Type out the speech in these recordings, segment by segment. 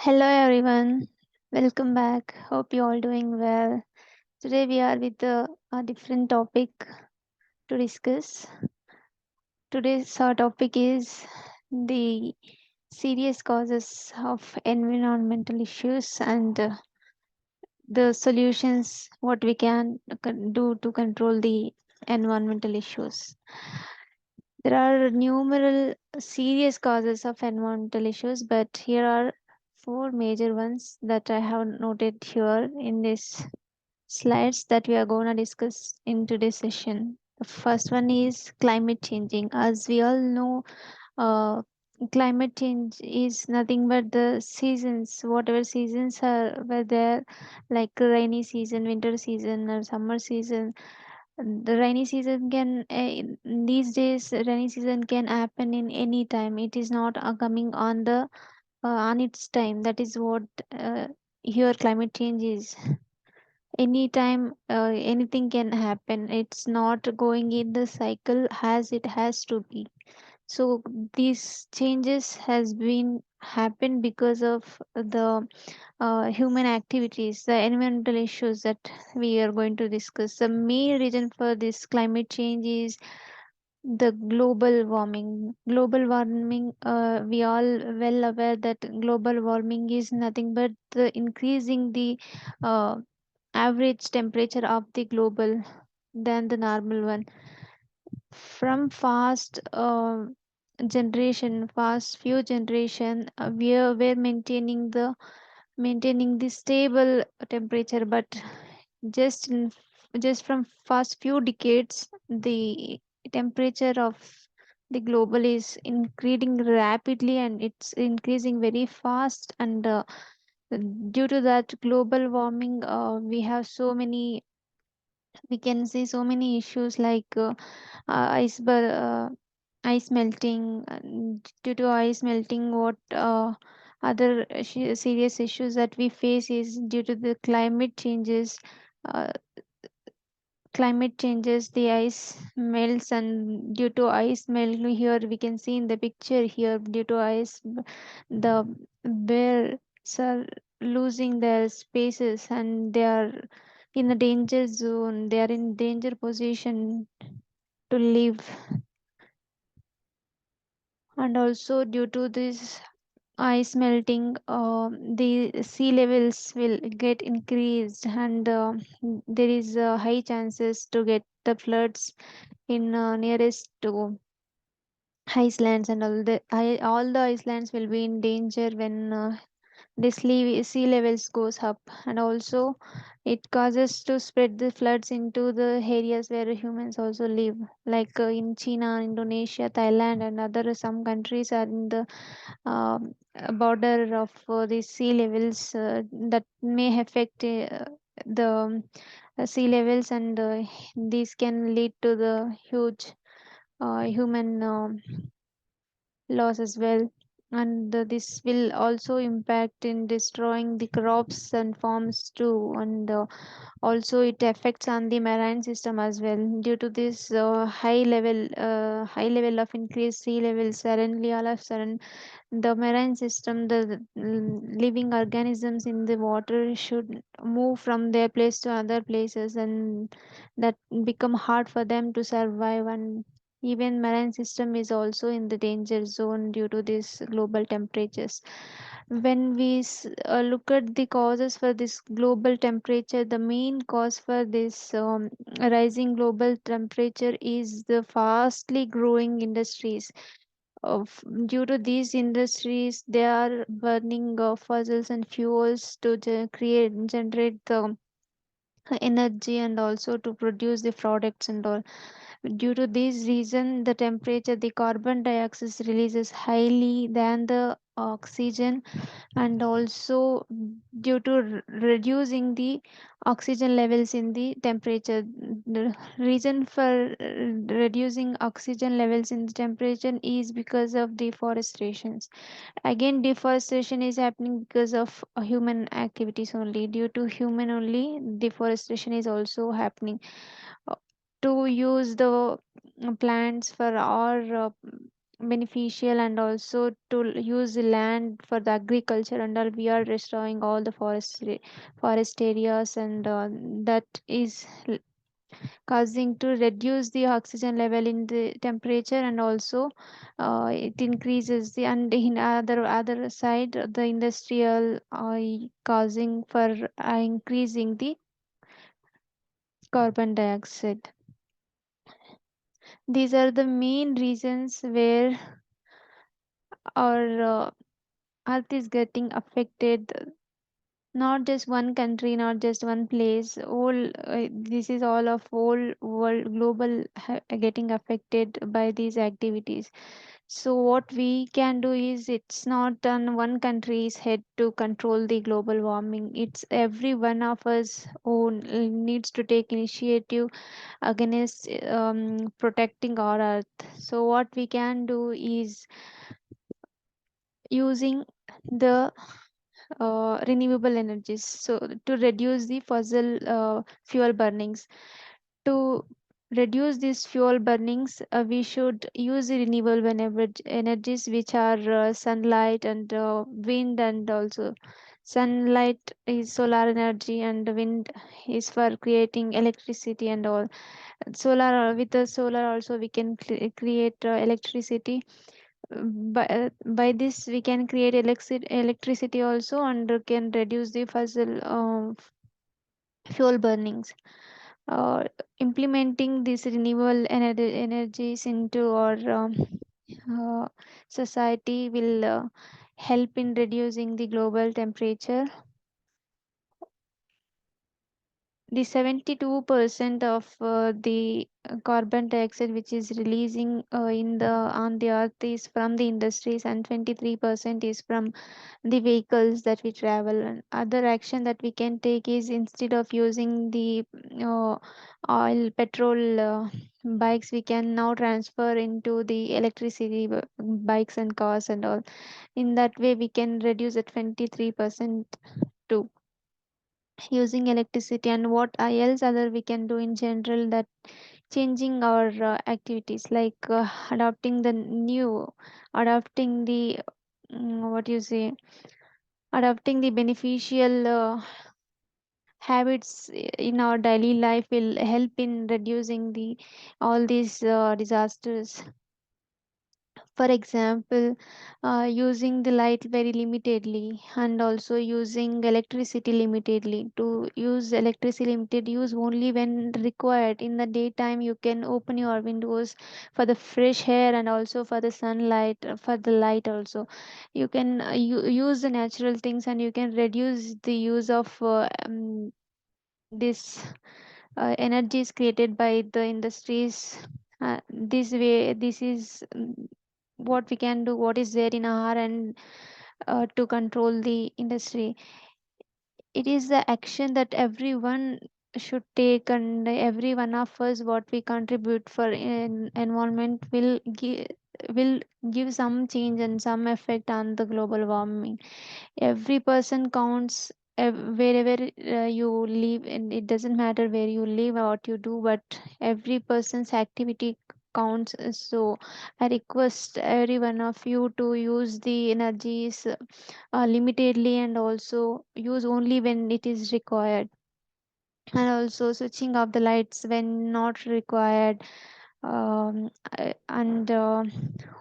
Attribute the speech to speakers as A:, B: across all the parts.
A: Hello everyone, welcome back. Hope you all doing well. Today we are with a different topic to discuss. Today's topic is the serious causes of environmental issues and the solutions what we can do to control the environmental issues. There are numerous serious causes of environmental issues, but here are four major ones that I have noted here in this slides that we are going to discuss in today's session. The first one is climate changing. As we all know, uh, climate change is nothing but the seasons, whatever seasons are were there, like rainy season, winter season, or summer season. The rainy season can these days rainy season can happen in any time. It is not coming on its time. That is what here climate change is. Anytime anything can happen. It's not going in the cycle as it has to be. So these changes has been happened because of the human activities, the environmental issues that we are going to discuss. The main reason for this climate change is the global warming. Global warming, we all well aware that global warming is nothing but the increasing the uh, average temperature of the global than the normal one. From fast few generation, we're maintaining the stable temperature, but just in, just from past few decades, the temperature of the global is increasing rapidly, and it's increasing very fast. And due to that global warming, we can see so many issues like ice melting. And due to ice melting, what other serious issues that we face is due to the uh, climate changes, the ice melts. And due to ice melt, here we can see in the picture here, due to the bears are losing their spaces, and they are in a danger zone. They are in danger position to live. And also due to this ice melting, the sea levels will get increased, and there is high chances to get the floods in nearest to Icelands. And all the Icelands will be in danger when the sea levels goes up. And also it causes to spread the floods into the areas where humans also live, like in China, Indonesia, Thailand, and other some countries are in the border of the sea levels that may affect the sea levels. And these can lead to the huge human loss as well. And this will also impact in destroying the crops and farms too. And also it affects on the marine system as well. Due to this high level of increased sea levels, suddenly all of a sudden the marine system, the living organisms in the water should move from their place to other places, and that become hard for them to survive. And even marine system is also in the danger zone due to these global temperatures. When we look at the causes for this global temperature, the main cause for this rising global temperature is the fastly growing industries. Due to these industries, they are burning fossils and fuels to generate the energy, and also to produce the products and all. Due to this reason, the temperature, the carbon dioxide releases highly than the oxygen. And also due to reducing the oxygen levels in the temperature. The reason for reducing oxygen levels in the temperature is because of deforestation. Again, deforestation is happening because of human activities only. Due to human only, deforestation is also happening. Uh, to use the plants for our beneficial, and also to use the land for the agriculture and all. We are destroying all the forest areas, and that is causing to reduce the oxygen level in the temperature, and also it increases the, and in other side the industrial causing for increasing the carbon dioxide. These are the main reasons where our earth is getting affected. Not just one country, not just one place, all this is all of whole world global getting affected by these activities. So what we can do is, it's not on one country's head to control the global warming. It's every one of us who needs to take initiative against protecting our earth. So what we can do is using the renewable energies, so to reduce the fossil fuel burnings. To reduce these fuel burnings, we should use the renewable energies, which are sunlight and wind, and also sunlight is solar energy, and wind is for creating electricity and all. Solar, with the solar also we can create electricity. By this we can create electricity also, and can reduce the fossil fuel burnings. uh, Implementing these renewable energies into our uh, society will help in reducing the global temperature. The 72% of the carbon dioxide which is releasing in the on the earth is from the industries, and 23% is from the vehicles that we travel. And other action that we can take is, instead of using the uh, oil petrol bikes, we can now transfer into the electricity bikes and cars and all. In that way we can reduce at 23% too, using electricity. And what else other we can do in general, that changing our activities, like adopting the what you say, adopting the beneficial habits in our daily life will help in reducing the all these disasters. For example, using the light very limitedly, and also using electricity limitedly. To use electricity limited, use only when required. In the daytime you can open your windows for the fresh air, and also for the sunlight, for the light also. You can use the natural things, and you can reduce the use of this energy is created by the industries. This way, this is what we can do, what is there in our and to control the industry. It is the action that everyone should take, and every one of us what we contribute for environment will give some change and some effect on the global warming. Every person counts, wherever you live, and it doesn't matter where you live or what you do, but every person's activity counts. So I request every one of you to use the energies limitedly, and also use only when it is required, and also switching off the lights when not required. And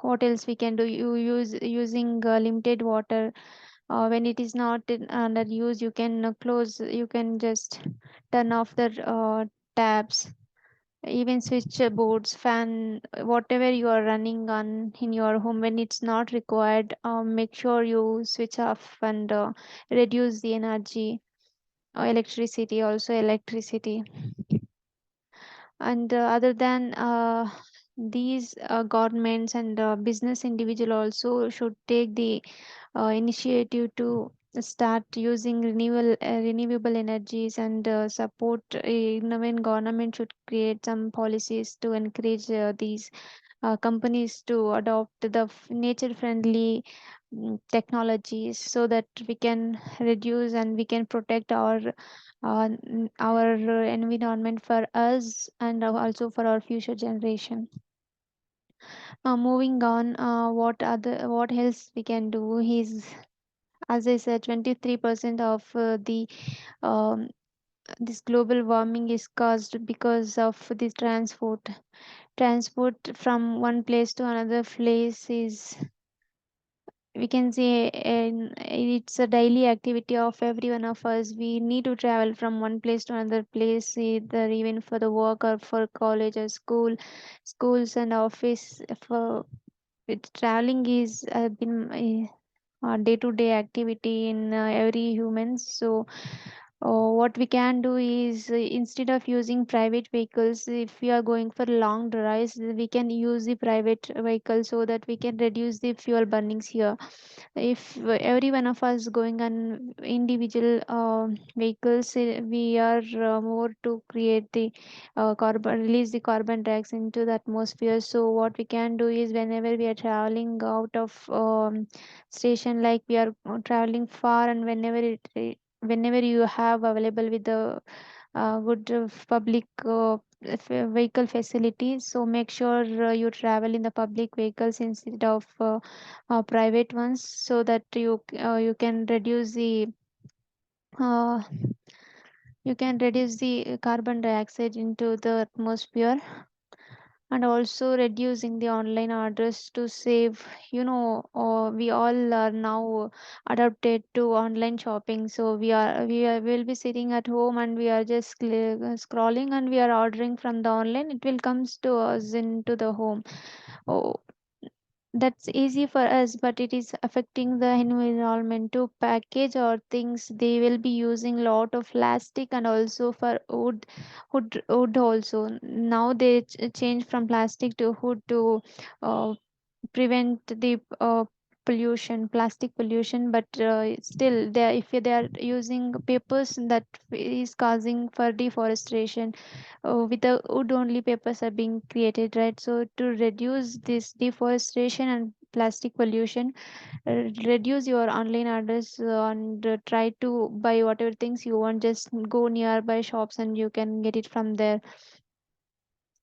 A: what else we can do, you using limited water. When it is not under use, you can close, you can just turn off the taps. Even switch boards, fan, whatever you are running on in your home, when it's not required, make sure you switch off, and reduce the energy, electricity. And other than these, governments and business individual also should take the initiative to start using renewable energies, and support. When government should create some policies to encourage these companies to adopt the nature friendly technologies, so that we can reduce and we can protect our environment for us, and also for our future generation. Moving on, what else we can do is, as I said, 23% of the um, this global warming is caused because of the transport from one place to another place is, we can say, it's a daily activity of every one of us. We need to travel from one place to another place, either even for the work or for college or schools and office. For traveling is been day-to-day activity in every human. So what we can do is, instead of using private vehicles, if we are going for long drives, we can use the private vehicle so that we can reduce the fuel burnings here. If every one of us going on individual vehicles, we are more to create the carbon release the carbon dioxide into the atmosphere. So what we can do is, whenever we are traveling out of station, like we are traveling far, and whenever you have available with the good public vehicle facilities, so make sure you travel in the public vehicles instead of private ones, so that you can reduce the uh, carbon dioxide into the atmosphere. And also reducing the online orders to save, we all are now adapted to online shopping. So will be sitting at home, and we are just scrolling, and we are ordering from the online, it will comes to us into the home. Oh, that's easy for us, but it is affecting the environment. To package or things, they will be using lot of plastic, and also for wood also. Now they change from plastic to wood to uh, prevent the plastic pollution. But still, if they are using papers, that is causing for deforestation. With the wood only, papers are being created, right? So to reduce this deforestation and plastic pollution, reduce your online orders, and try to buy whatever things you want. Just go nearby shops and you can get it from there.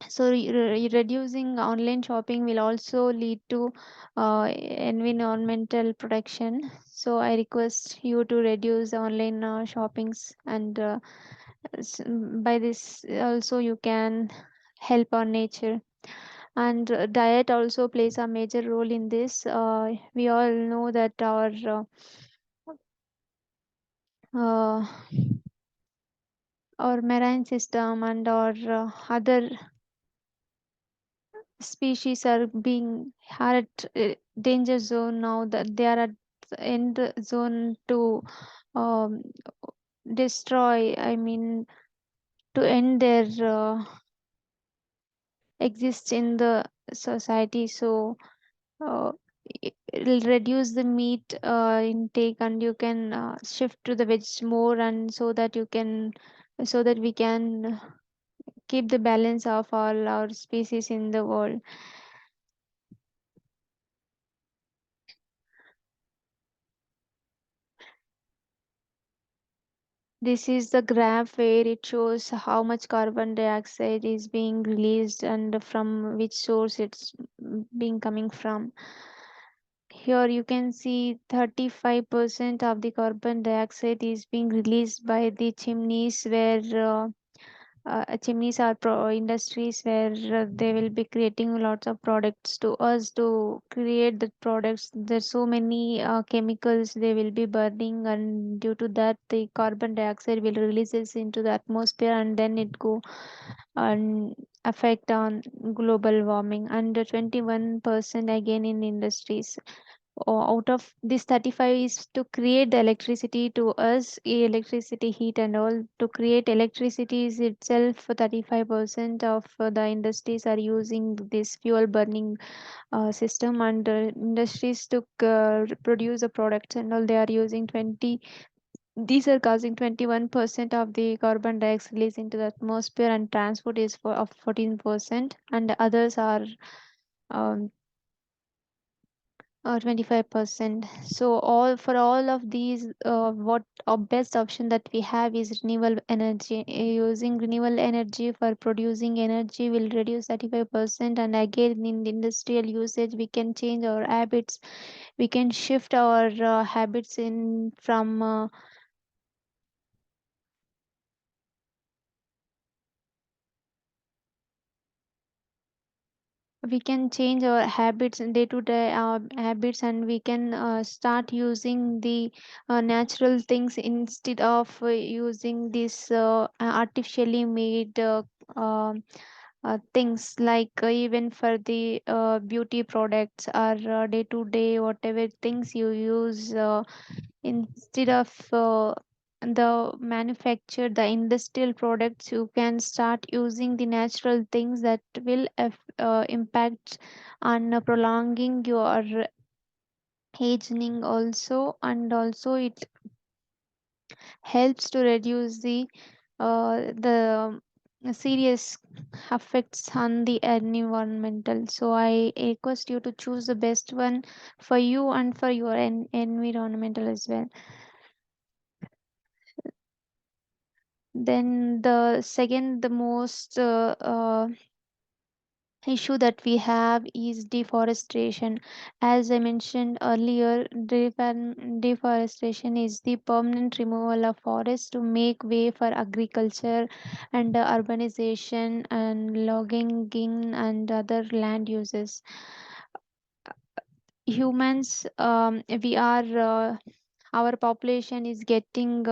A: So reducing online shopping will also lead to environmental protection. So I request you to reduce online shoppings, and by this also you can help on nature. And diet also plays a major role in this. We all know that uh, our marine system and our other species are at danger zone now, that they are at the end zone to um, destroy, I mean, to end their exist in the society. So uh, it'll reduce the meat intake, and you can shift to the veg more, and so that we can keep the balance of all our species in the world. This is the graph where it shows how much carbon dioxide is being released and from which source it's being coming from. Here you can see 35% of the carbon dioxide is being released by the chimneys, where chimneys are industries where they will be creating lots of products to us. To create the products, there's so many chemicals they will be burning, and due to that the carbon dioxide will releases into the atmosphere, and then it go and affect on global warming. And 21% again in industries. Out of this 35 is to create the electricity to us, electricity, heat and all. To create electricity is itself 35% of the industries are using this fuel burning system. And industries to produce the products and all, they are using 20, these are causing 21% of the carbon dioxide release into the atmosphere. And transport is of 14%, and others are um, or 25%. So all for all of these, what our best option that we have is renewable energy. Using renewable energy for producing energy will reduce 35%. And again, in the industrial usage, we can change our habits. We can shift our habits in from we can change our habits day to day habits, and we can start using the natural things instead of using this artificially made things, like even for the beauty products or day to day whatever things you use, instead of the manufacture the industrial products, you can start using the natural things that will impact on prolonging your aging also, and also it helps to reduce the serious effects on the environmental. So I request you to choose the best one for you and for your environmental as well. Then the second, the most issue that we have is deforestation. As I mentioned earlier, deforestation is the permanent removal of forests to make way for agriculture and urbanization and logging and other land uses. Humans, we are our population is getting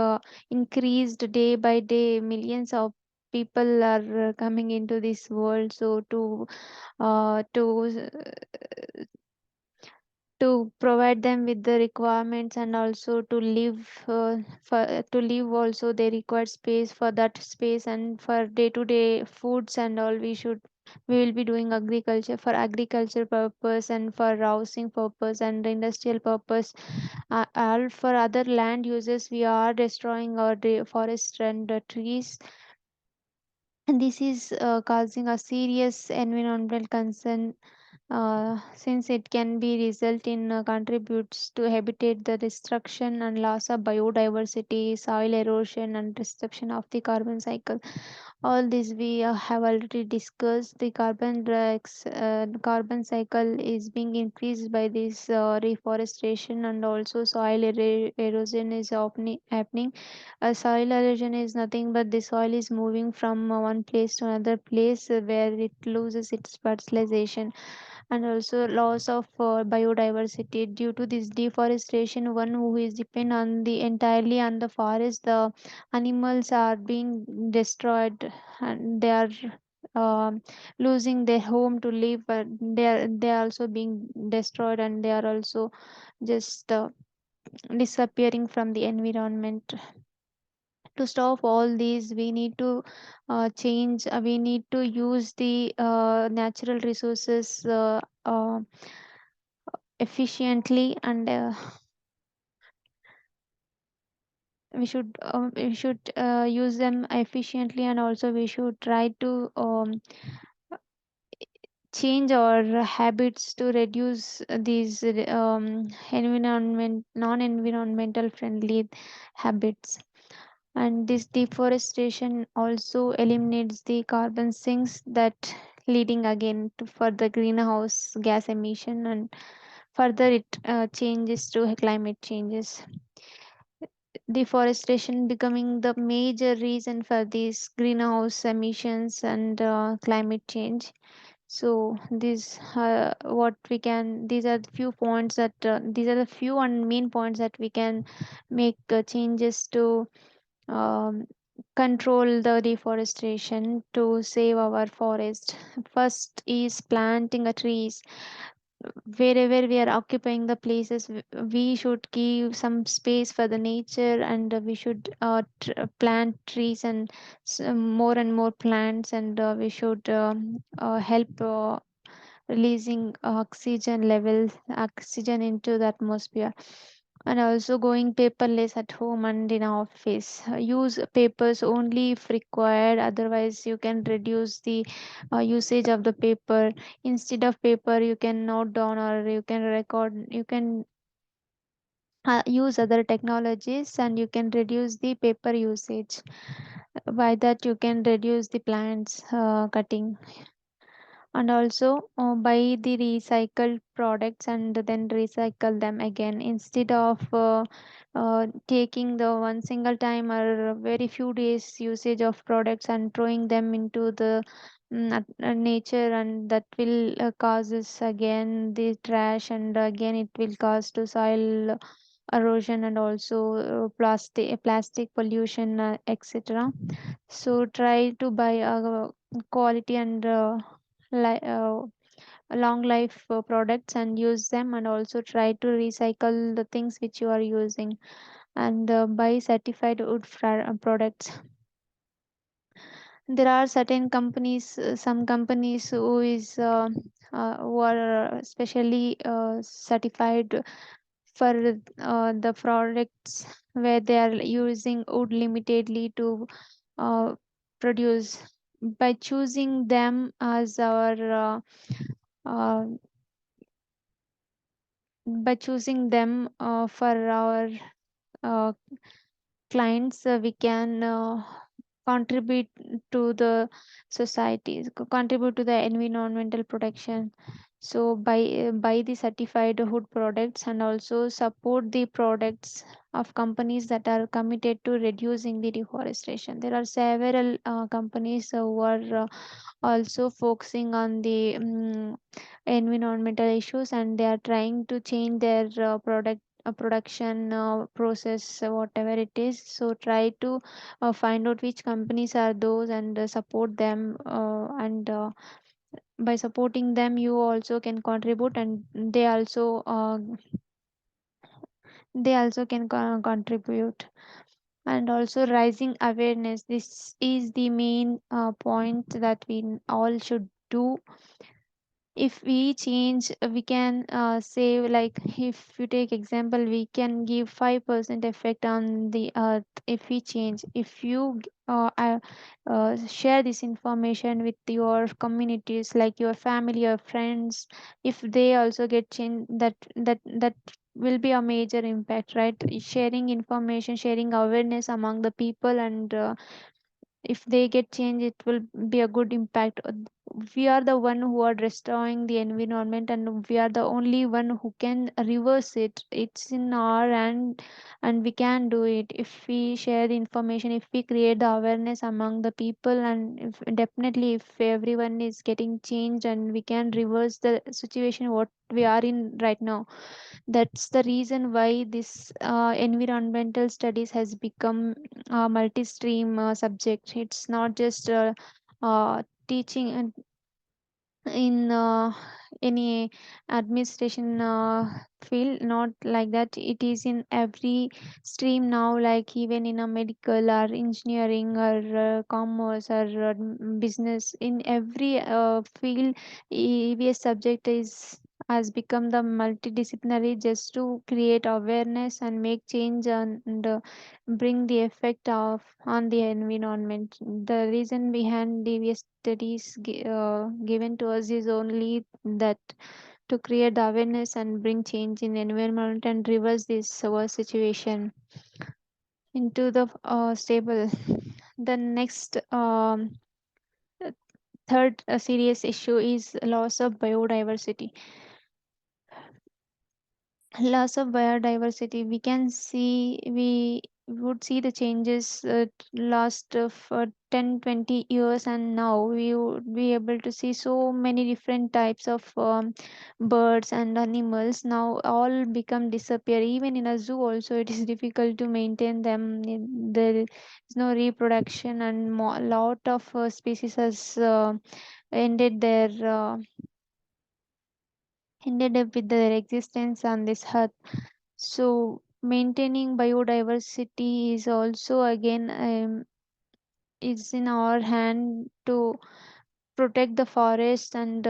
A: increased day by day. Millions of people are coming into this world, so to provide them with the requirements, and also to live to live also they require space. For that space and for day to day foods and all, we will be doing agriculture for agriculture purpose and for housing purpose and industrial purpose. All for other land uses, we are destroying our forest and trees, and this is causing a serious environmental concern, since it can be result in contributes to habitat the destruction and loss of biodiversity, soil erosion, and disruption of the carbon cycle. All this we have already discussed. The carbon cycle is being increased by this reforestation, and also soil erosion is happening. Soil erosion is nothing but the soil is moving from one place to another place, where it loses its fertilization, and also loss of biodiversity due to this deforestation. One who is depend on the entirely on the forest, the animals are being destroyed, and they are um, losing their home to live, but they are also being destroyed, and they are also just disappearing from the environment. To stop all these, we need to change, we need to use the natural resources efficiently, and we should use them efficiently, and also we should try to change our habits to reduce these environment non-environmental friendly habits. And this deforestation also eliminates the carbon sinks, that leading again to further greenhouse gas emission, and further it changes to climate changes. Deforestation becoming the major reason for these greenhouse emissions and climate change. So these what we can these are the few points that these are the few and main points that we can make changes to um, control the deforestation to save our forest. First is planting a trees. Wherever we are occupying the places, we should give some space for the nature, and we should plant trees and more and more plants, and we should help releasing oxygen into the atmosphere. and also going paperless at home and in office. Use papers only if required, otherwise you can reduce the usage of the paper. Instead of paper, you can note down or you can record, you can use other technologies, and you can reduce the paper usage. By that you can reduce the plants cutting. And also buy the recycled products and then recycle them again, instead of taking the one single time or very few days usage of products and throwing them into the nature, and that will causes again the trash, and again it will cause to soil erosion, and also plastic pollution, etc. So try to buy quality and li- uh, long life products and use them, and also try to recycle the things which you are using, and buy certified products. There are certain companies, some companies who are specially certified for the products where they are using wood limitedly to uh, produce. By choosing them as our uh, by choosing them for our uh, clients, we can contribute to the society, contribute to the environmental protection. So buy the certified wood products, and also support the products of companies that are committed to reducing the deforestation. There are several companies who are also focusing on the environmental issues, and they are trying to change their production process, whatever it is. So try to find out which companies are those, and support them, and by supporting them you also can contribute, and they also can contribute. And also rising awareness, this is the main point that we all should do. If we change, we can save, like if you take example, we can give 5% effect on the earth if we change. If you share this information with your communities, like your family, your friends, if they also get changed, that will be a major impact, right? Sharing information, sharing awareness among the people, and if they get change, it will be a good impact. We are the one who are destroying the environment, and we are the only one who can reverse it. It's in our hand, and we can do it if we share the information, if we create the awareness among the people, and if, definitely if everyone is getting changed, and we can reverse the situation what we are in right now. That's the reason why this environmental studies has become a multi-stream subject. It's not just teaching in any administration field, not like that. It is in every stream now, like even in a medical or engineering or commerce or business. In every field, EVS subject is has become the multidisciplinary, just to create awareness and make change, and bring the effect of on the environment. The reason behind devious studies given to us is only that, to create the awareness and bring change in environment and reverse this situation into the stable. The next third serious issue is loss of biodiversity. Loss of biodiversity, we can see, we would see the changes last of 10 20 years, and now we would be able to see so many different types of birds and animals now all become disappear. Even in a zoo also it is difficult to maintain them. There is no reproduction, and lot of species has ended their ended up with their existence on this earth. So maintaining biodiversity is also again is in our hand to protect the forest, and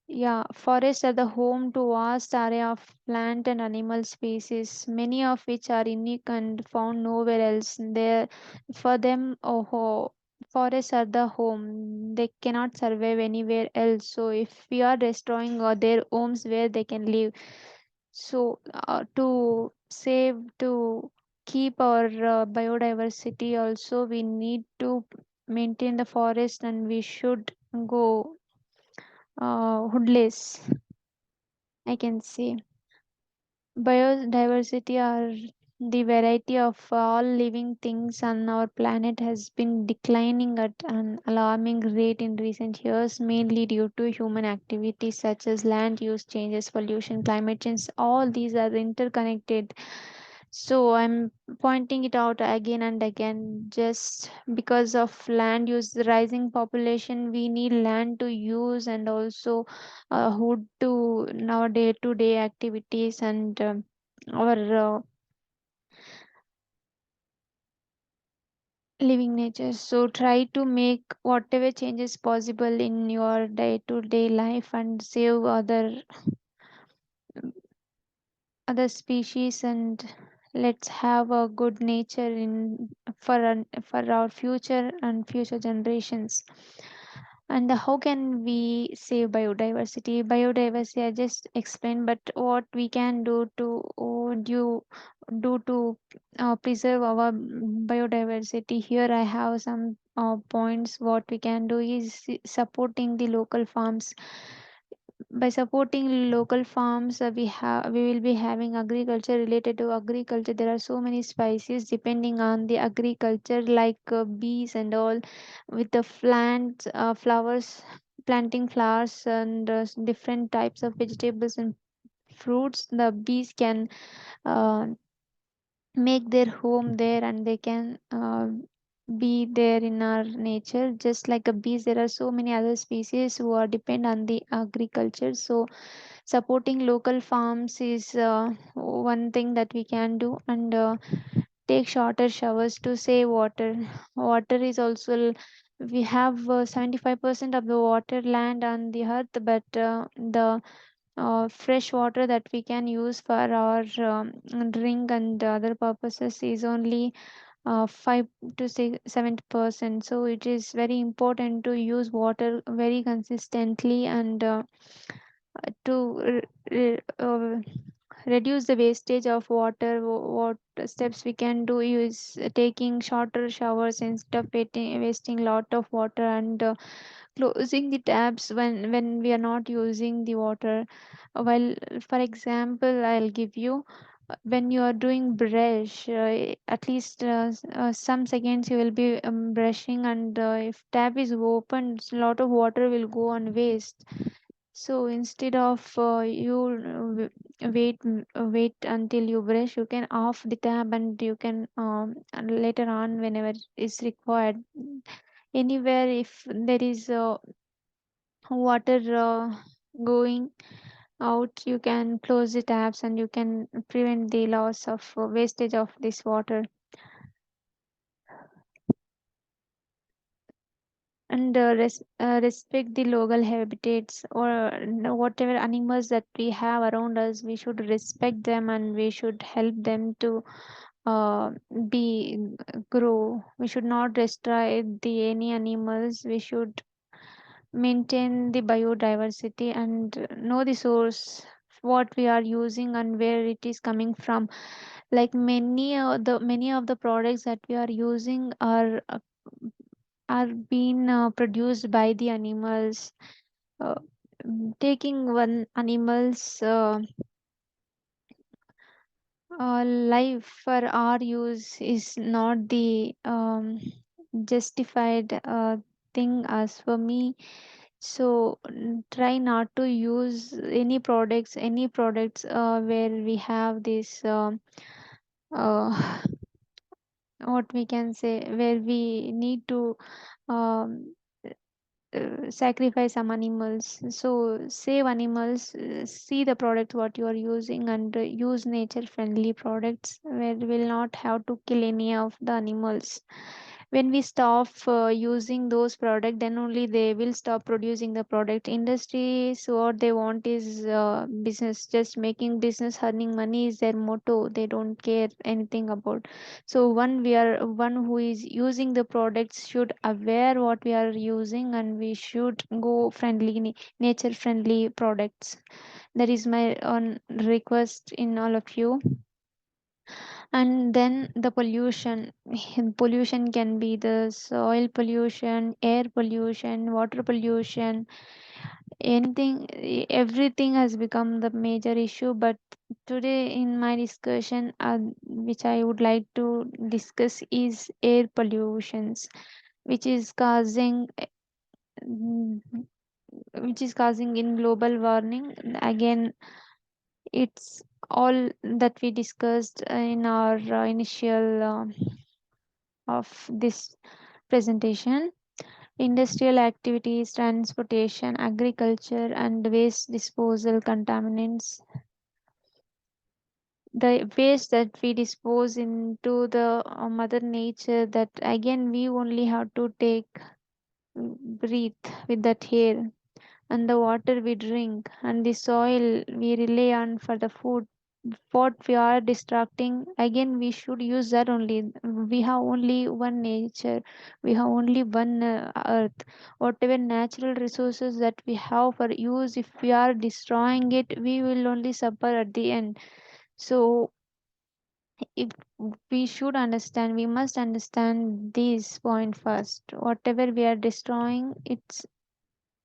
A: Yeah, forests are the home to vast area of plant and animal species, many of which are unique and found nowhere else. There, for them, forests are the home. They cannot survive anywhere else. So, if we are destroying their homes where they can live, so to save, to keep our biodiversity, also we need to maintain the forest, and we should go hoodless, I can say. Biodiversity are the variety of all living things on our planet has been declining at an alarming rate in recent years, mainly due to human activities such as land use changes, pollution, climate change. All these are interconnected. So I'm pointing it out again and again. Just because of land use, the rising population, we need land to use, and also wood to our day-to-day activities, and our living nature. So try to make whatever changes possible in your day-to-day life and save other species, and let's have a good nature in for our future and future generations. And how can we save biodiversity? I just explained, but what we can do to do to preserve our biodiversity. Here I have some points. What we can do is supporting the local farms. By supporting local farms, we will be having agriculture. Related to agriculture, there are so many spices depending on the agriculture, like bees and all, with the plants, flowers, planting flowers, and different types of vegetables and fruits. The bees can uh, make their home there, and they can be there in our nature. Just like a bees, there are so many other species who are depend on the agriculture. So supporting local farms is one thing that we can do. And take shorter showers to save water. Water is also we have 75% of the water land on the earth, but the fresh water that we can use for our drink and other purposes is only 5 to 6 7%. So it is very important to use water very consistently, and to reduce the wastage of water. What steps we can do is taking shorter showers instead of wasting lot of water, and closing the taps when we are not using the water. While, for example, I'll give you, when you are doing brush, at least some seconds you will be brushing, and if tap is open, a lot of water will go on waste. So instead of you wait until you brush, you can off the tap, and you can and later on, whenever is required, anywhere if there is water going out, you can close the taps, and you can prevent the loss of wastage of this water. And respect the local habitats, or whatever animals that we have around us, we should respect them, and we should help them to uh, be grow. We should not destroy the any animals. We should maintain the biodiversity, and know the source, what we are using and where it is coming from. Like many of the products that we are using are being produced by the animals. uh, Taking one animal's life for our use is not the justified thing as for me. So try not to use any products where we have this uh, what we can say, where we need to um, sacrifice some animals. So save animals, see the product what you are using, and use nature friendly products where we will not have to kill any of the animals. when we stop using those products, then only they will stop producing the product. Industries, what they want is business, just making business, earning money is their motto. They don't care anything about. So one who is using the products should aware what we are using, and we should go friendly, nature friendly products. That is my request in all of you. And then the pollution. Pollution can be the soil pollution, air pollution, water pollution, anything. Everything has become the major issue. But today in my discussion, which I would like to discuss, is air pollutions, which is causing mm, which is causing in global warming. Again, it's all that we discussed in our initial of this presentation. Industrial activities, transportation, agriculture, and waste disposal contaminants. The waste that we dispose into the mother nature, that again we only have to take, breathe with that air, and the water we drink, and the soil we rely on for the food. What we are distracting, again we should use that only. We have only one nature, we have only one earth. Whatever natural resources that we have for use, if we are destroying it, we will only suffer at the end. So if we should understand, we must understand this point first. Whatever we are destroying, it's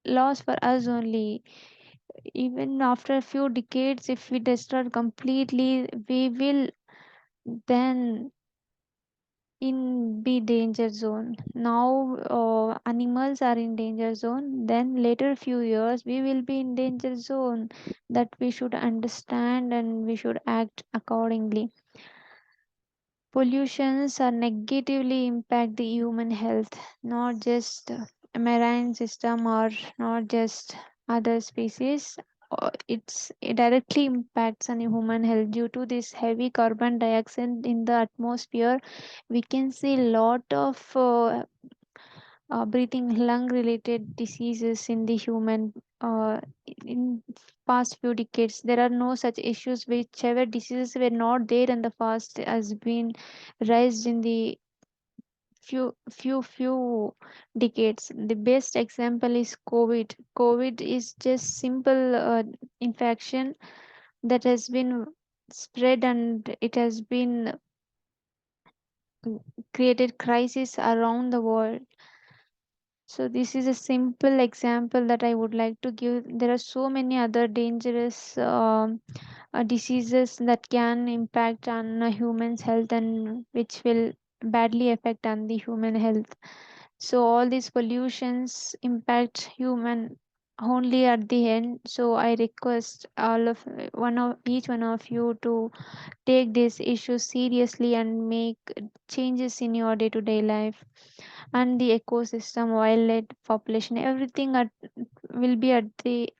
A: loss for us only. Even after a few decades, if we destroy completely, we will then in be danger zone. Now animals are in danger zone, then later few years we will be in danger zone. That we should understand, and we should act accordingly. Pollutions are negatively impact the human health, not just marine system, or not just other species. It directly impacts on human health due to this heavy carbon dioxide in the atmosphere. We can see a lot of breathing lung related diseases in the human. In past few decades, there are no such issues. Whichever diseases were not there in the past has been raised in the few decades. The best example is COVID is just simple infection that has been spread, and it has been created crisis around the world. So this is a simple example that I would like to give. There are so many other dangerous diseases that can impact on a human's health, and which will badly affect on the human health. So all these pollutions impact human only at the end. So I request all of one of each one of you to take these issues seriously and make changes in your day-to-day life. And the ecosystem, wildlife, population, everything will be at the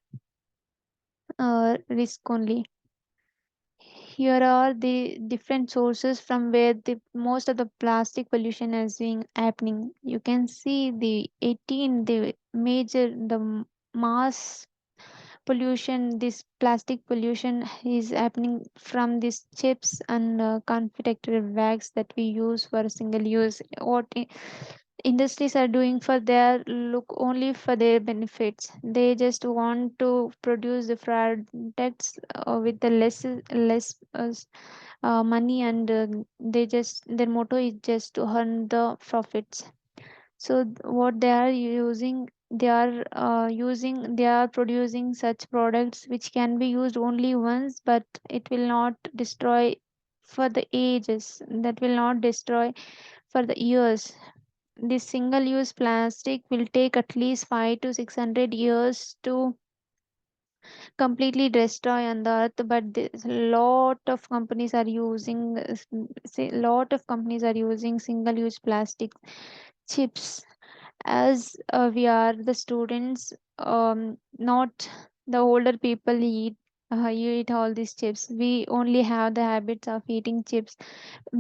A: risk only. Here are the different sources from where the most of the plastic pollution is being happening. You can see the 18, the major, mass pollution, this plastic pollution is happening from these chips and confectionery bags that we use for single use. What industries are doing for their look, only for their benefits. They just want to produce the products with the less money, and they just, their motto is just to earn the profits. So what they are using, they are producing such products which can be used only once, but it will not destroy for the ages, that will not destroy for the years. This single use plastic will take at least 5 to 600 years to completely destroy on the earth. But this lot of companies are using lot of companies are using single use plastic chips. As we are the students, not the older people eat. you eat all these chips. We only have the habits of eating chips.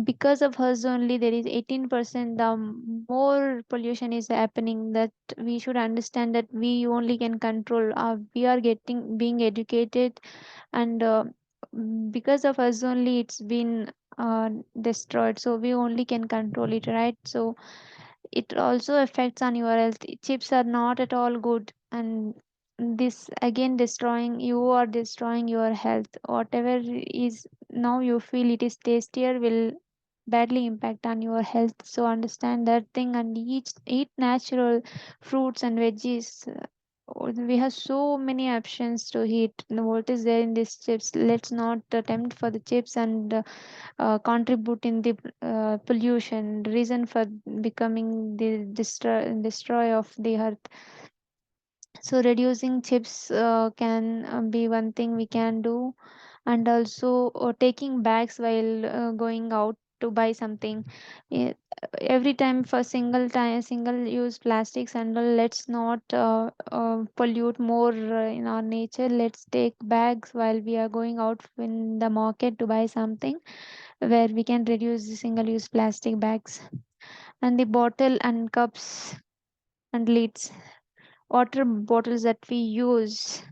A: Because of us only, there is 18% the more pollution is happening. That we should understand that we only can control. We are getting being educated, and because of us only, it's been destroyed. So we only can control it, right? So it also affects on your health. Chips are not at all good, and this again destroying, you are destroying your health. Whatever is now you feel it is tastier will badly impact on your health. So understand that thing and eat natural fruits and veggies. We have so many options to eat. What is there in these chips? Let's not attempt for the chips and contribute in the pollution reason for becoming the destroy of the earth. So reducing chips can be one thing we can do, and also taking bags while going out to buy something. Eh, every time for single use plastics, and let's not pollute more in our nature. Let's take bags while we are going out in the market to buy something, where we can reduce the single use plastic bags. And the bottle and cups and lids, water bottles that we use.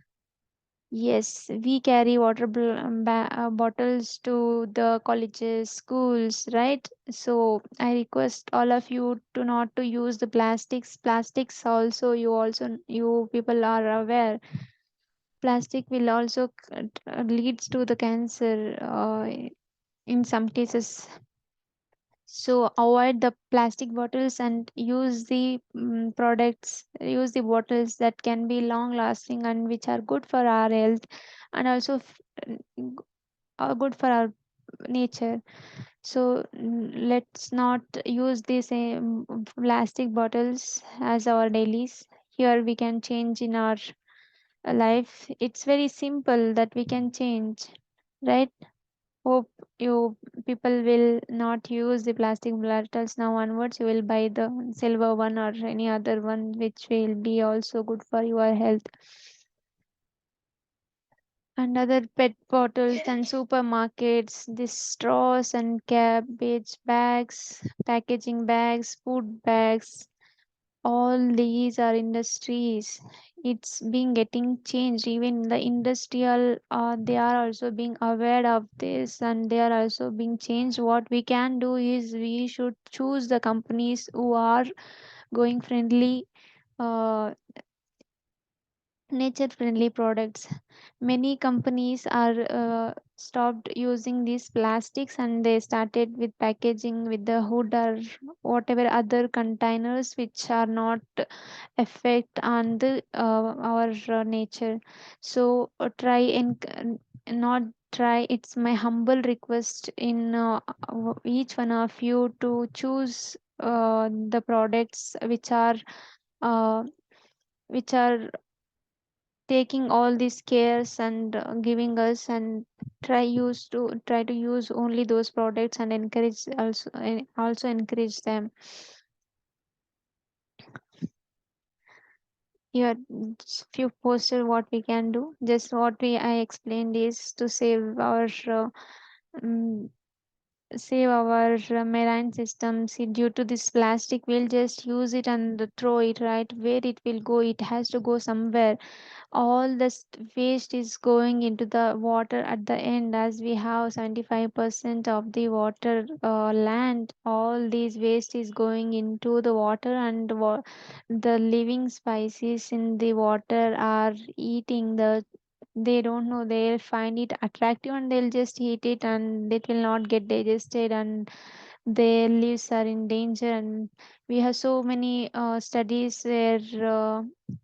A: Yes, we carry bottles to the colleges, schools, right? So I request all of you to not to use the plastics. Plastics also, you people are aware. Plastic will also leads to the cancer in some cases. So avoid the plastic bottles and use the use the bottles that can be long lasting and which are good for our health, and also are good for our nature. So let's not use the same plastic bottles as our dailies. Here we can change in our life. It's very simple that we can change, right? Hope you people will not use the plastic bottles now onwards. You will buy the silver one or any other one which will be also good for your health. And other pet bottles and supermarkets, the straws and cabbage bags, packaging bags, food bags, all these are industries. It's being getting changed. Even the industrial they are also being aware of this, and they are also being changed. What we can do is we should choose the companies who are going friendly, uh, nature friendly products. Many companies are stopped using these plastics, and they started with packaging with the hood or whatever other containers which are not effect on the our nature. So try and not try, it's my humble request in each one of you to choose the products uh, which are taking all these cares and giving us, and try to use only those products and encourage also encourage them. Here few posted what we can do. Just what we I explained is to mm, save our marine systems. See, due to this plastic, we'll just use it and throw it, right? Where it will go, it has to go somewhere. All this waste is going into the water at the end. As we have 75% of the water land, all these waste is going into the water, and the living species in the water are eating the, they don't know, they'll find it attractive and they'll just eat it, and it will not get digested, and their lives are in danger. And we have so many studies where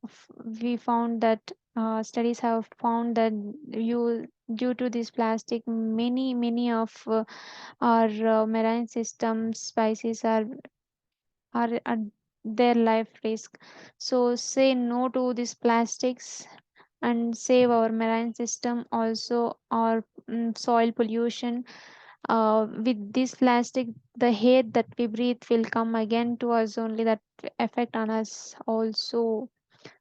A: f- we found that studies have found that you due to this plastic, many of our marine system species are at their life risk. So say no to these plastics and save our marine system, also our soil pollution. With this plastic, the air that we breathe will come again to us only, that effect on us also.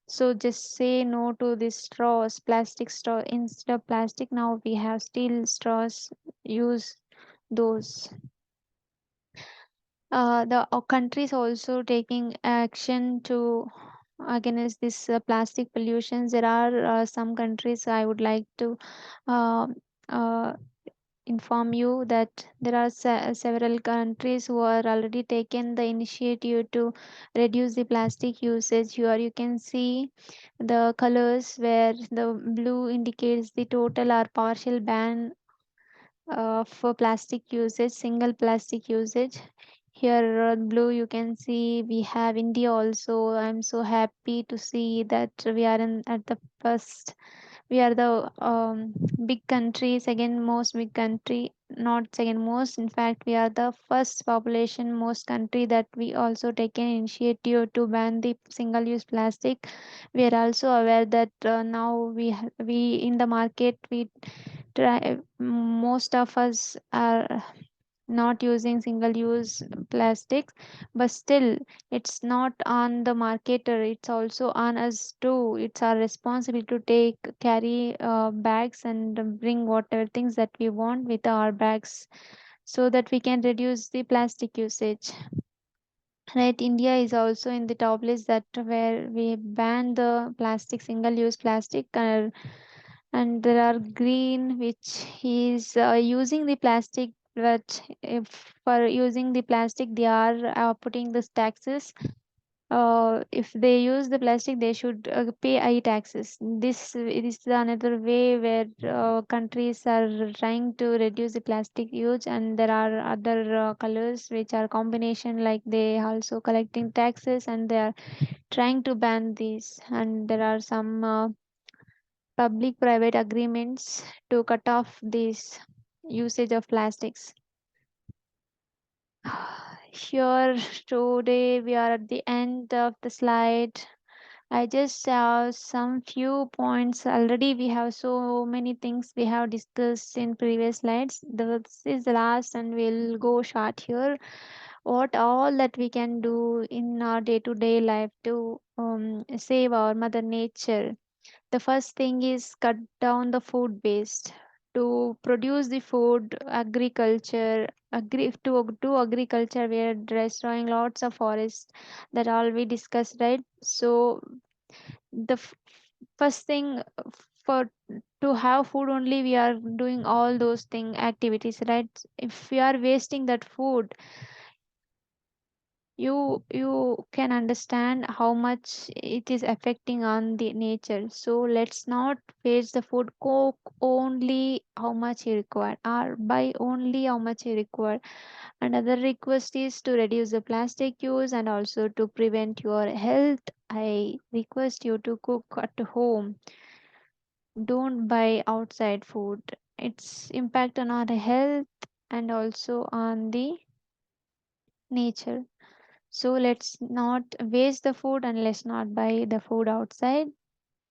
A: So just say no to these straws, plastic straw. Instead of plastic, now we have steel straws. Use those. The countries also taking action to against this plastic pollutions. There are some countries I would like to uh, uh, inform you that there are several countries who are already taken the initiative to reduce the plastic usage. Here you can see the colors where the blue indicates the total or partial ban for plastic usage, single plastic usage. Here blue you can see we have India also. I'm so happy to see that we are in at the first. We are the big country, second most big country, not second most. In fact, we are the first population most country that we also take an initiative to ban the single use plastic. We are also aware that now we in the market we try, most of us are not using single use plastics, but still it's not on the marketer, it's also on us too. It's our responsibility to take carry bags and bring whatever things that we want with our bags, so that we can reduce the plastic usage. Right, India is also in the top list that where we ban the plastic, single use plastic. And there are green which is using the plastic, but if for using the plastic they are putting this taxes. If they use the plastic they should pay high taxes. This is another way where countries are trying to reduce the plastic use. And there are other colors which are combination, like they also collecting taxes and they are trying to ban these. And there are some public private agreements to cut off this usage of plastics. Here today we are at the end of the slide. I just have some few points. Already we have so many things we have discussed in previous slides. This is the last and we'll go short here. What all that we can do in our day-to-day life to save our mother nature. The first thing is cut down the food waste. To produce the food, agriculture, to do agriculture, we are destroying lots of forests. That all we discussed, right? So the first thing for to have food only, we are doing all those thing activities, right? If we are wasting that food, you can understand how much it is affecting on the nature. So let's not waste the food. Cook only how much you require or buy only how much you require. Another request is to reduce the plastic use and also to prevent your health. I request you to cook at home. Don't buy outside food. Its impact on our health and also on the nature. So let's not waste the food and let's not buy the food outside.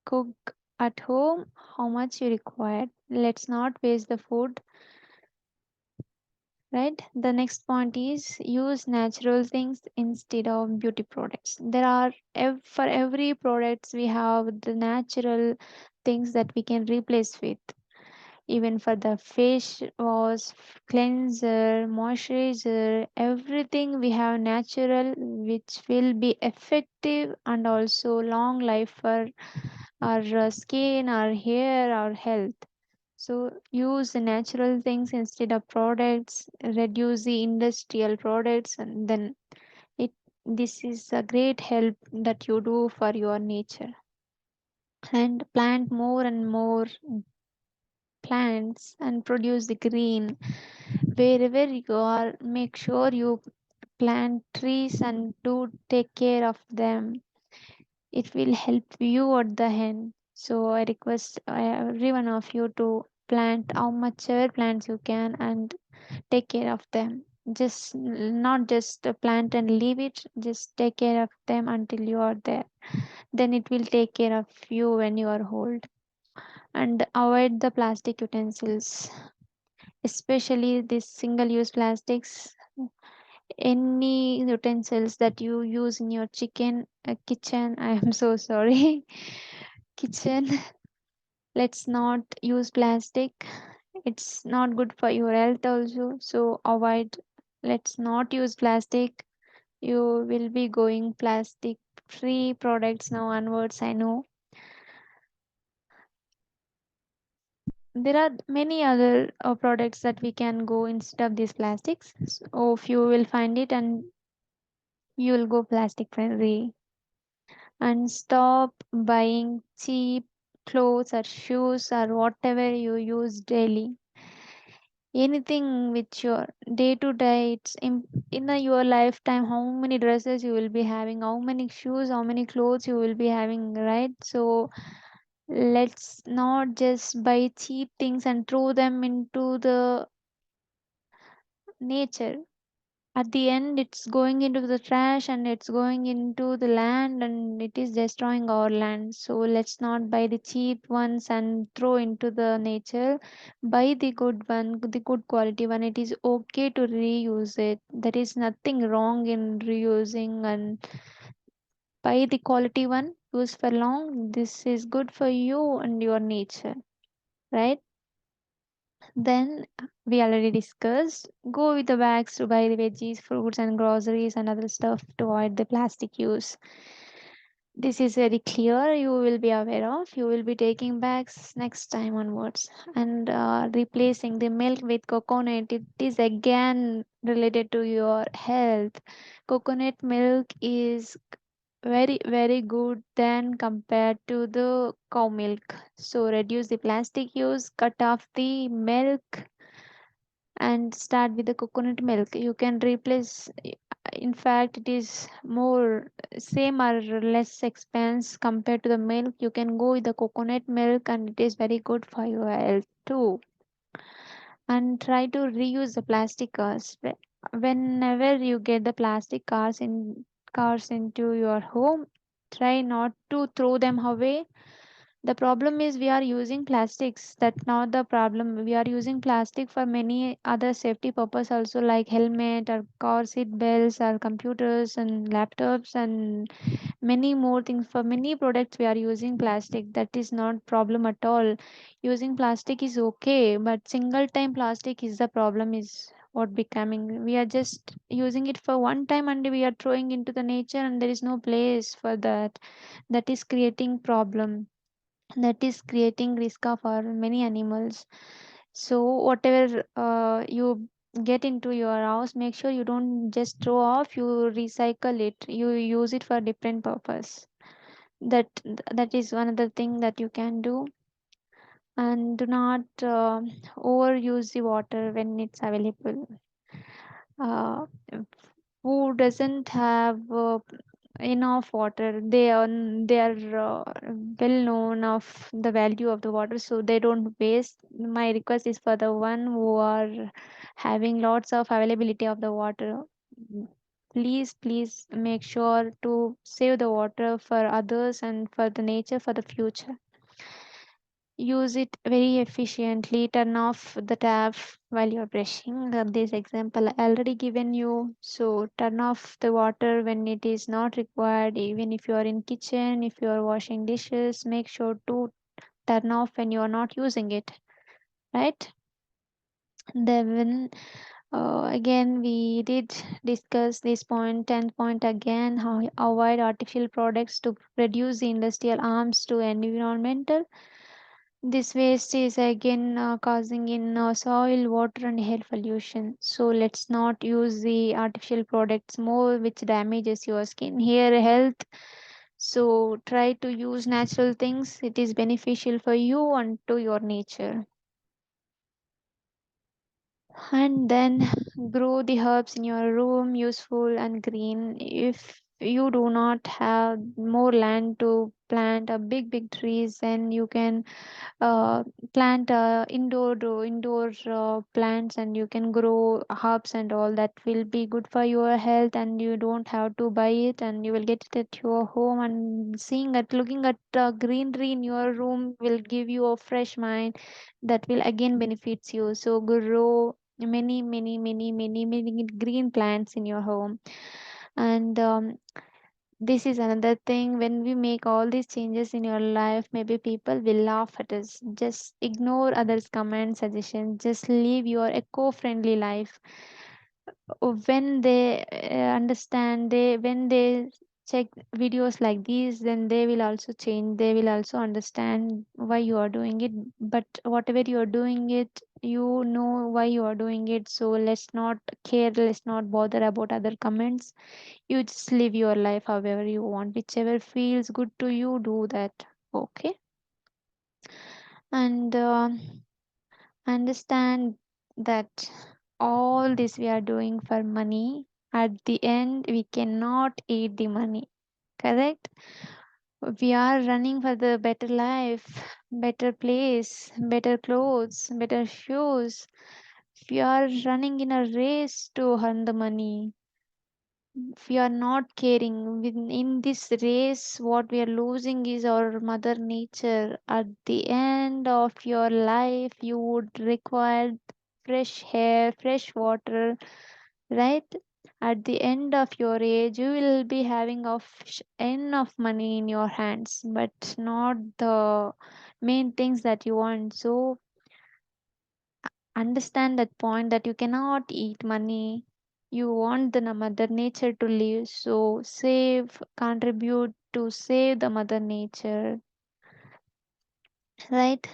A: Cook at home how much you require. Let's not waste the food, right? The next point is use natural things instead of beauty products. There are for every products we have the natural things that we can replace with. Even for the face wash, cleanser, moisturizer, everything we have natural, which will be effective and also long life for our skin, our hair, our health. So use the natural things instead of products, reduce the industrial products, and then it this is a great help that you do for your nature. And plant more and more plants and produce the green. Wherever you are, make sure you plant trees and do take care of them. It will help you at the end. So I request every one of you to plant how much ever plants you can and take care of them. Just not just plant and leave it, just take care of them until you are there. Then it will take care of you when you are old. And avoid the plastic utensils, especially these single use plastics. any utensils that you use in your kitchen. I am so sorry. Kitchen. Let's not use plastic. It's not good for your health also. So avoid. Let's not use plastic. You will be going plastic free products now onwards, I know. There are many other products that we can go instead of these plastics. So if you will find it and you will go plastic friendly, and stop buying cheap clothes or shoes or whatever you use daily. Anything which your day to day, your lifetime, how many dresses you will be having, how many shoes, how many clothes you will be having, right? So let's not just buy cheap things and throw them into the nature. At the end it's going into the trash and it's going into the land and it is destroying our land. So let's not buy the cheap ones and throw into the nature. Buy the good one, the good quality one. It is okay to reuse it. There is nothing wrong in reusing, and buy the quality one, use for long. This is good for you and your nature, right? Then we already discussed. Go with the bags to buy the veggies, fruits, and groceries and other stuff to avoid the plastic use. This is very clear. You will be aware of. You will be taking bags next time onwards, and replacing the milk with coconut. It is again related to your health. Coconut milk is very good than compared to the cow milk. So reduce the plastic use, cut off the milk, and start with the coconut milk. You can replace, in fact it is more same or less expense compared to the milk. You can go with the coconut milk and it is very good for your health too. And try to reuse the plastic cars. Whenever you get the plastic cars into your home, try not to throw them away. The problem is we are using plastics. That's not the problem. We are using plastic for many other safety purpose also, like helmet or car seat belts or computers and laptops and many more things. For many products we are using plastic. That is not problem at all. Using plastic is okay, but single time plastic is the problem, is what becoming. We are just using it for one time and we are throwing into the nature and there is no place for that. That is creating problem, that is creating risk of our many animals. So whatever you get into your house, make sure you don't just throw off, you recycle it, you use it for different purpose. That is one other thing that you can do. And do not overuse the water when it's available. uh, who doesn't have enough water, they are well known of the value of the water, so they don't waste. My request is for the one who are having lots of availability of the water, please make sure to save the water for others and for the nature, for the future. Use it very efficiently. Turn off the tap while you're brushing. This example I already given you. So turn off the water when it is not required. Even if you are in kitchen, if you are washing dishes, make sure to turn off when you are not using it. Right? Then again we did discuss this point. 10th point again. How avoid artificial products to reduce the industrial harms to environmental. This waste is again causing in soil, water, and air pollution. So let's not use the artificial products more, which damages your skin, hair, health. So try to use natural things. It is beneficial for you and to your nature. And then grow the herbs in your room, useful and green. If you do not have more land to plant a big trees, then you can uh, plant indoor plants, and you can grow herbs and all. That will be good for your health and you don't have to buy it, and you will get it at your home. And seeing at looking at greenery in your room will give you a fresh mind, that will again benefits you. So grow many green plants in your home. And this is another thing, when we make all these changes in your life, maybe people will laugh at us. Just ignore others comments, suggestions, just live your eco-friendly life. When they understand, they when they check videos like these, then they will also change, they will also understand why you are doing it. But whatever you are doing it, you know why you are doing it, so let's not care, let's not bother about other comments. You just live your life however you want, whichever feels good to you, do that. Okay. And understand that all this we are doing for money, at the end we cannot eat the money. Correct? We are running for the better life, better place, better clothes, better shoes. We are running in a race to earn the money. We are not caring. In this race, what we are losing is our mother nature. At the end of your life, you would require fresh air, fresh water, right? At the end of your age, you will be having enough money in your hands, but not the main things that you want. So understand that point, that you cannot eat money. You want the mother nature to live, so save, contribute to save the mother nature, right?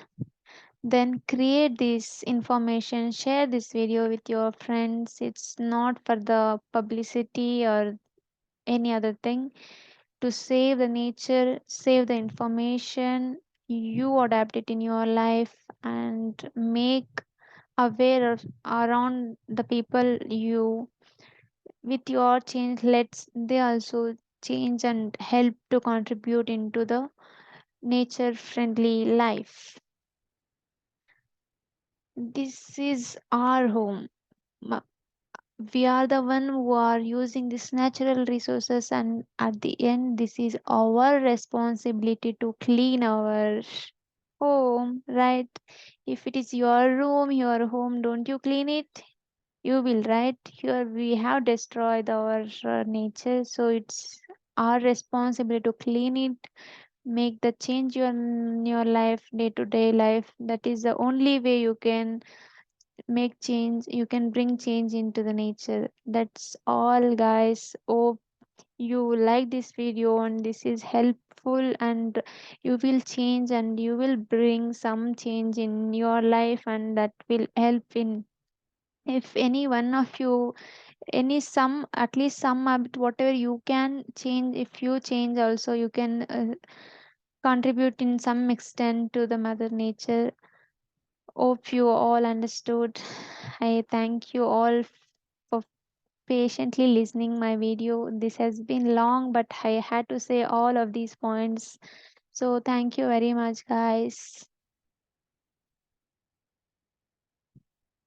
A: Then create this information, share this video with your friends. It's not for the publicity or any other thing. To save the nature, save the information, you adapt it in your life and make aware of around the people you. With your change, let's they also change and help to contribute into the nature friendly life. This is our home. Ma- we are the one who are using these natural resources, and at the end this is our responsibility to clean our home, right? If it is your room, your home, don't you clean it? You will, right? Here we have destroyed our nature, so it's our responsibility to clean it, make the change in your life, day to day life. That is the only way you can make change, you can bring change into the nature. That's all, guys. Hope you like this video and this is helpful, and you will change and you will bring some change in your life, and that will help in, if any one of you, any some, at least some habit, whatever you can change, if you change also, you can contribute in some extent to the mother nature. Hope you all understood. I thank you all for patiently listening my video. This has been long, but I had to say all of these points. So thank you very much, guys.